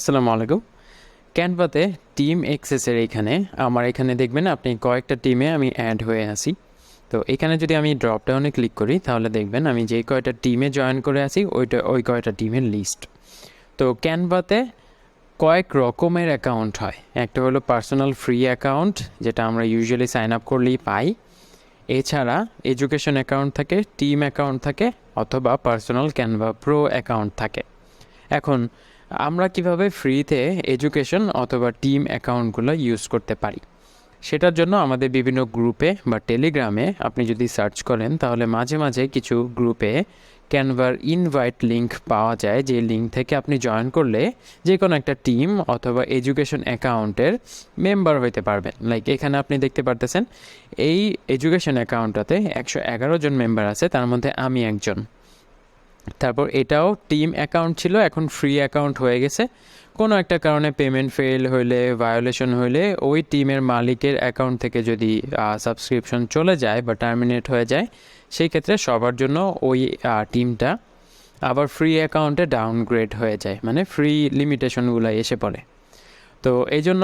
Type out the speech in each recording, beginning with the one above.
আসসালামু আলাইকুম। ক্যানভাতে টিম এক্সেসের আমার এখানে দেখবেন আপনি কয়েকটা টিমে আমি অ্যাড হয়ে আছি। তো এখানে যদি আমি ড্রপ ডাউনে ক্লিক করি তাহলে দেখবেন আমি যে কয়টা টিমে জয়েন করে আছি ওই কয়টা টিমের লিস্ট। তো ক্যানভাতে কয়েক রকমের অ্যাকাউন্ট হয়। একটা হলো পার্সোনাল ফ্রি অ্যাকাউন্ট, যেটা আমরা ইউজুয়ালি সাইন আপ করলেই পাই। এছাড়া এডুকেশন অ্যাকাউন্ট থাকে, টিম অ্যাকাউন্ট থাকে, অথবা পার্সোনাল ক্যানভা প্রো অ্যাকাউন্ট থাকে। এখন আমরা কিভাবে ফ্রিতে এডুকেশন অথবা টিম অ্যাকাউন্টগুলো ইউজ করতে পারি, সেটার জন্য আমাদের বিভিন্ন গ্রুপে বা টেলিগ্রামে আপনি যদি সার্চ করেন তাহলে মাঝে মাঝে কিছু গ্রুপে ক্যানভার ইনভাইট লিঙ্ক পাওয়া যায়, যে লিঙ্ক থেকে আপনি জয়েন করলে যে কোনো একটা টিম অথবা এডুকেশন অ্যাকাউন্টের মেম্বার হইতে পারবেন। লাইক এখানে আপনি দেখতে পারতেছেন এই এডুকেশন অ্যাকাউন্টটাতে 111 জন মেম্বার আছে, তার মধ্যে আমি একজন। তারপর এটাও টিম অ্যাকাউন্ট ছিল, এখন ফ্রি অ্যাকাউন্ট হয়ে গেছে। কোনো একটা কারণে পেমেন্ট ফেল হইলে, ভায়োলেশন হইলে ওই টিমের মালিকের অ্যাকাউন্ট থেকে যদি সাবস্ক্রিপশন চলে যায় বা টার্মিনেট হয়ে যায়, সেই ক্ষেত্রে সবার জন্য ওই টিমটা আবার ফ্রি অ্যাকাউন্টে ডাউনগ্রেড হয়ে যায়, মানে ফ্রি লিমিটেশনগুলো এসে পড়ে। তো এই জন্য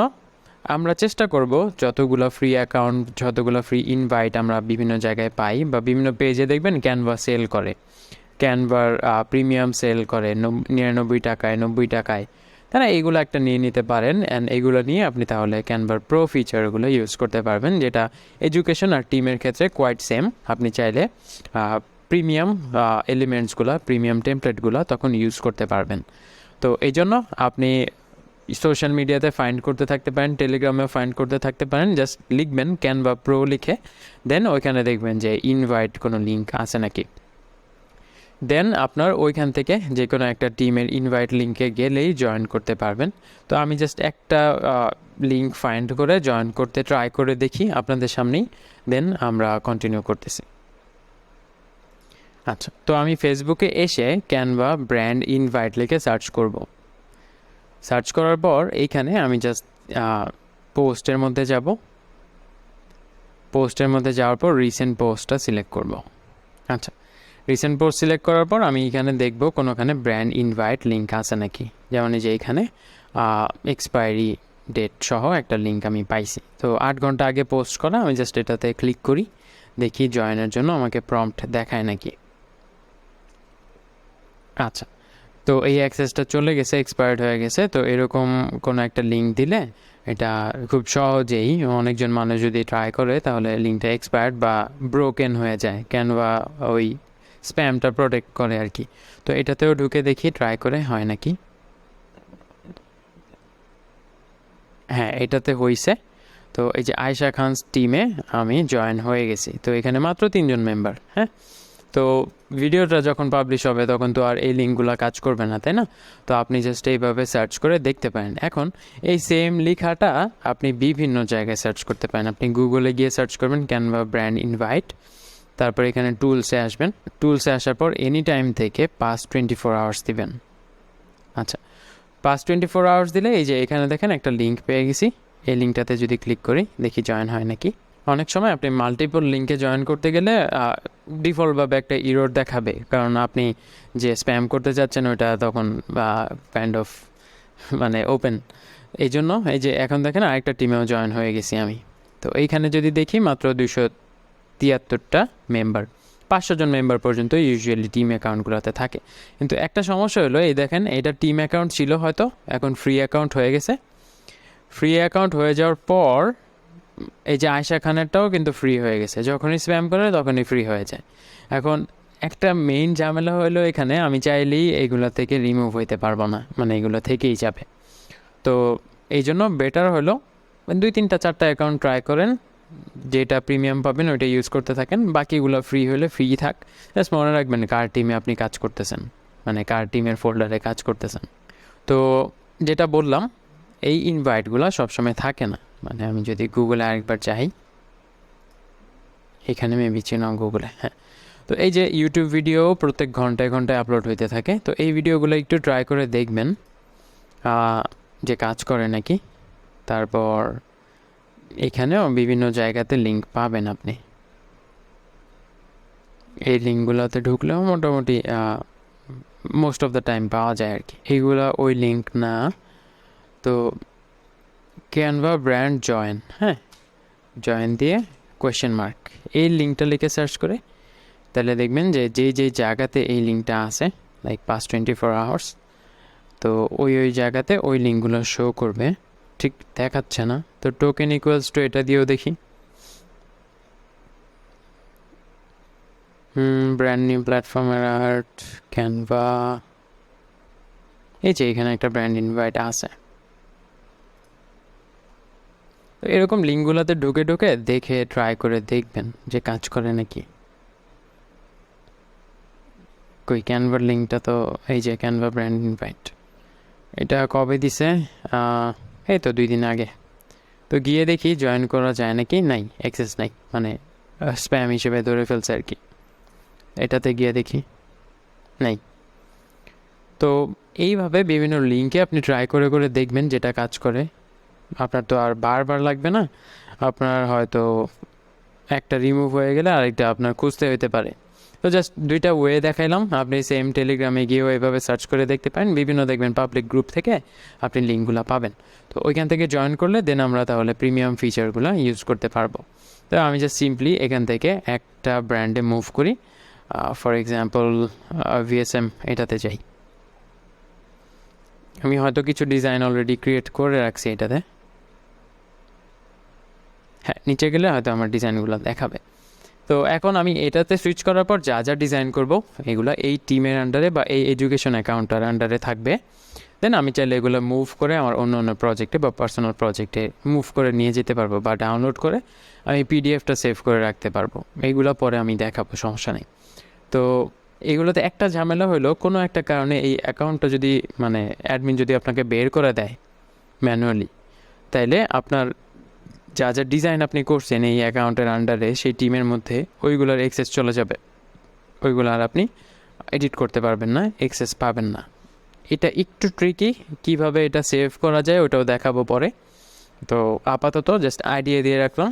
আমরা চেষ্টা করব যতগুলো ফ্রি অ্যাকাউন্ট, যতগুলো ফ্রি ইনভাইট আমরা বিভিন্ন জায়গায় পাই বা বিভিন্ন পেজে দেখবেন ক্যানভা সেল করে, ক্যানভার প্রিমিয়াম সেল করে 99 টাকায়, 90 টাকায়, তারা এইগুলো একটা নিয়ে নিতে পারেন। অ্যান্ড এইগুলো নিয়ে আপনি তাহলে ক্যানভার প্রো ফিচারগুলো ইউজ করতে পারবেন, যেটা এডুকেশন আর টিমের ক্ষেত্রে কোয়াইট সেম। আপনি চাইলে প্রিমিয়াম এলিমেন্টসগুলো, প্রিমিয়াম টেমপ্লেটগুলো তখন ইউজ করতে পারবেন। তো এই জন্য আপনি সোশ্যাল মিডিয়াতে ফাইন্ড করতে থাকতে পারেন, টেলিগ্রামেও ফাইন্ড করতে থাকতে পারেন, জাস্ট লিখবেন ক্যানভা প্রো লিখে, দেন ওইখানে দেখবেন যে ইনভাইট কোনো লিঙ্ক আছে নাকি। দেন আপনার ওইখান থেকে যে কোনো একটা টিমের ইনভাইট লিঙ্কে গেলেই জয়েন করতে পারবেন। তো আমি জাস্ট একটা লিঙ্ক ফাইন্ড করে জয়েন করতে ট্রাই করে দেখি আপনাদের সামনেই, দেন আমরা কন্টিনিউ করতেছি। আচ্ছা, তো আমি ফেসবুকে এসে ক্যানভা ব্র্যান্ড ইনভাইট লিখে সার্চ করব। সার্চ করার পর এইখানে আমি জাস্ট পোস্টের মধ্যে যাব। পোস্টের মধ্যে যাওয়ার পর রিসেন্ট পোস্টটা সিলেক্ট করব। আচ্ছা, রিসেন্ট পোস্ট সিলেক্ট করার পর আমি এখানে দেখব কোনোখানে ব্র্যান্ড ইনভাইট লিঙ্ক আছে নাকি। যেমন এই যে এখানে এক্সপায়ারি ডেট সহ একটা লিঙ্ক আমি পাইছি। তো 8 ঘন্টা আগে পোস্ট করা, আমি জাস্ট এটাতে ক্লিক করি, দেখি জয়েনের জন্য আমাকে প্রম্পট দেখায় নাকি। আচ্ছা, তো এই অ্যাক্সেসটা চলে গেছে, এক্সপায়ার্ড হয়ে গেছে। তো এরকম কোনো একটা লিঙ্ক দিলে এটা খুব সহজেই অনেকজন মানুষ যদি ট্রাই করে তাহলে লিঙ্কটা এক্সপায়ার্ড বা ব্রোকেন হয়ে যায়। ক্যানভা ওই স্প্যামটা প্রোটেক্ট করে আর কি। তো এটাতেও ঢুকে দেখি ট্রাই করে হয় নাকি। হ্যাঁ, এটাতে হয়েছে। তো এই যে আয়েশা খানস টিমে আমি জয়েন হয়ে গেছি। তো এখানে মাত্র 3 জন মেম্বার। হ্যাঁ, তো ভিডিওটা যখন পাবলিশ হবে তখন তো আর এই লিঙ্কগুলো কাজ করবে না, তাই না? তো আপনি জাস্ট এইভাবে সার্চ করে দেখতে পারেন। এখন এই সেম লেখাটা আপনি বিভিন্ন জায়গায় সার্চ করতে পারেন। আপনি গুগলে গিয়ে সার্চ করবেন ক্যানভা ব্র্যান্ড ইনভাইট, তারপর এখানে টুলসে আসবেন। টুলসে আসার পর এনি টাইম থেকে পাস্ট 24 আওয়ার্স দিবেন। আচ্ছা, পাস্ট 24 আওয়ার্স দিলে এই যে এখানে দেখেন একটা লিঙ্ক পেয়ে গেছি। এই লিঙ্কটাতে যদি ক্লিক করি দেখি জয়েন হয় নাকি। অনেক সময় আপনি মাল্টিপল লিঙ্কে জয়েন করতে গেলে ডিফল্টভাবে একটা ইরর দেখাবে, কারণ আপনি যে স্প্যাম করতে যাচ্ছেন ওইটা তখন কাইন্ড অফ মানে ওপেন। এই জন্য এই যে এখন দেখেন আরেকটা টিমেও জয়েন হয়ে গেছি আমি। তো এইখানে যদি দেখি মাত্র 273টা মেম্বার, 500 জন মেম্বার পর্যন্ত ইউজুয়ালি টিম অ্যাকাউন্টগুলোতে থাকে। কিন্তু একটা সমস্যা হলো, এই দেখেন এটা টিম অ্যাকাউন্ট ছিল হয়তো, এখন ফ্রি অ্যাকাউন্ট হয়ে গেছে। ফ্রি অ্যাকাউন্ট হয়ে যাওয়ার পর এই যে আয়েশা খানেরটাও কিন্তু ফ্রি হয়ে গেছে, যখনই স্প্যাম করে তখনই ফ্রি হয়ে যায়। এখন একটা মেইন ঝামেলা হলো এখানে, আমি চাইলেই এইগুলো থেকে রিমুভ হইতে পারবো না, মানে এগুলো থেকেই যাবে। তো এই জন্য বেটার হলো 2-3-4টা অ্যাকাউন্ট ট্রাই করেন, যেটা প্রিমিয়াম পাবেন ওইটা ইউজ করতে থাকেন, বাকিগুলো ফ্রি হলে ফ্রি থাক। জাস্ট মনে রাখবেন কার টিমে আপনি কাজ করতেছেন, মানে কার টিমের ফোল্ডারে কাজ করতেছেন। তো যেটা বললাম, এই ইনভাইটগুলো সবসময় থাকে না। মানে আমি যদি গুগলে আরেকবার চাই, এখানে মেবি চিনাম গুগলে, হ্যাঁ। তো এই যে ইউটিউব ভিডিও প্রত্যেক ঘন্টায় ঘন্টায় আপলোড হইতে থাকে। তো এই ভিডিওগুলো একটু ট্রাই করে দেখবেন যে কাজ করে নাকি। তারপর এখানেও বিভিন্ন জায়গাতে লিঙ্ক পাবেন আপনি। এই লিঙ্কগুলোতে ঢুকলেও মোটামুটি মোস্ট অফ দ্য টাইম পাওয়া যায় আর কি। এইগুলো ওই লিঙ্ক না, তো ক্যানভা ব্র্যান্ড জয়েন, হ্যাঁ, জয়েন দিয়ে কোয়েশ্চেন মার্ক এই লিঙ্কটা লিখে সার্চ করে তাহলে দেখবেন যে যেই জায়গাতে এই লিঙ্কটা আছে লাইক past 24 hours, তো ওই জায়গাতে ওই লিঙ্কগুলো শো করবে। ঠিক দেখাচ্ছে না, তো টোকেন ইকুয়ালস টু এটা দিয়েও দেখি। ব্র্যান্ড নিউ প্ল্যাটফর্মের আর্ট ক্যানভা, এই যে এখানে একটা ব্র্যান্ড ইনভাইট আছে। তো এরকম লিঙ্কগুলোতে ঢুকে ঢুকে দেখে ট্রাই করে দেখবেন যে কাজ করে নাকি। কই ক্যানভার লিঙ্কটা তো এই যে ক্যানভা ব্র্যান্ড ইনভাইট, এটা কবে দিছে? এই তো 2 দিন আগে। তো গিয়ে দেখি জয়েন করা যায় নাকি। নাই, অ্যাক্সেস নাই, মানে স্প্যাম হিসেবে ধরে ফেলছে আর কি। এটাতে গিয়ে দেখি নাই। তো এইভাবে বিভিন্ন লিঙ্কে আপনি ট্রাই করে করে দেখবেন যেটা কাজ করে। আপনার তো আর বারবার লাগবে না, আপনার হয়তো একটা রিমুভ হয়ে গেলে আরেকটা আপনার খুঁজতে হতে পারে। তো জাস্ট 2টা ওয়ে দেখাইলাম, আপনি সেম টেলিগ্রামে গিয়েও এভাবে সার্চ করে দেখতে পারেন, বিভিন্ন দেখবেন পাবলিক গ্রুপ থেকে আপনি লিঙ্কগুলো পাবেন। তো ওইখান থেকে জয়েন করলে দেন আমরা তাহলে প্রিমিয়াম ফিচারগুলো ইউজ করতে পারবো। তো আমি জাস্ট সিম্পলি এখান থেকে একটা ব্র্যান্ডে মুভ করি, ফর এক্সাম্পল VSM, এটাতে যাই। আমি হয়তো কিছু ডিজাইন অলরেডি ক্রিয়েট করে রাখছি এটাতে, হ্যাঁ, নিচে গেলে হয়তো আমার ডিজাইনগুলো দেখাবে। তো এখন আমি এটাতে সুইচ করার পর যা যা ডিজাইন করব এগুলো এই টিমের আন্ডারে বা এই এডুকেশন অ্যাকাউন্টটার আন্ডারে থাকবে। দেন আমি চাইলে এগুলো মুভ করে আমার অন্য অন্য প্রজেক্টে বা পার্সোনাল প্রজেক্টে মুভ করে নিয়ে যেতে পারবো, বা ডাউনলোড করে আমি পিডিএফটা সেভ করে রাখতে পারবো। এইগুলো পরে আমি দেখাবো, সমস্যা নেই। তো এগুলোতে একটা ঝামেলা হলো, কোনো একটা কারণে এই অ্যাকাউন্টটা যদি মানে অ্যাডমিন যদি আপনাকে বের করে দেয় ম্যানুয়ালি, তাইলে আপনার যা যা ডিজাইন আপনি করছেন এই অ্যাকাউন্টের আন্ডারে সেই টিমের মধ্যে ওইগুলোর অ্যাক্সেস চলে যাবে, ওইগুলো আর আপনি এডিট করতে পারবেন না, অ্যাক্সেস পাবেন না। এটা একটু ট্রিকি, কিভাবে এটা সেভ করা যায় ওটাও দেখাবো পরে। তো আপাতত জাস্ট আইডিয়া দিয়ে রাখলাম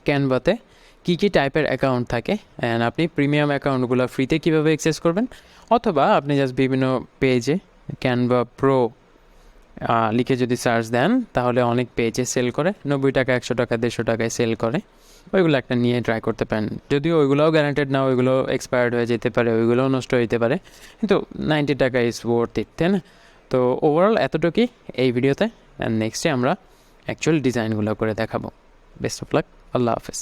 ক্যানভাতে কী কী টাইপের অ্যাকাউন্ট থাকে, অ্যান্ড আপনি প্রিমিয়াম অ্যাকাউন্টগুলো ফ্রিতে কীভাবে অ্যাক্সেস করবেন, অথবা আপনি জাস্ট বিভিন্ন পেজে ক্যানভা প্রো লিখে যদি সার্চ দেন তাহলে অনেক পেজে সেল করে 90 টাকা, 100 টাকা, 150 টাকায় সেল করে। ওইগুলো একটা নিয়ে ট্রাই করতে পারেন, যদিও ওইগুলোও গ্যারান্টেড না, ওইগুলো এক্সপায়ার্ড হয়ে যেতে পারে, ওইগুলোও নষ্ট হতে পারে, কিন্তু 90 টাকা ইজ ওয়ার্থ ইট, তাই না? তো ওভারঅল এতটুকুই এই ভিডিওতে, অ্যান্ড নেক্সটে আমরা অ্যাকচুয়াল ডিজাইনগুলো করে দেখাবো। বেস্ট অফ লাক, আল্লাহ হাফেজ।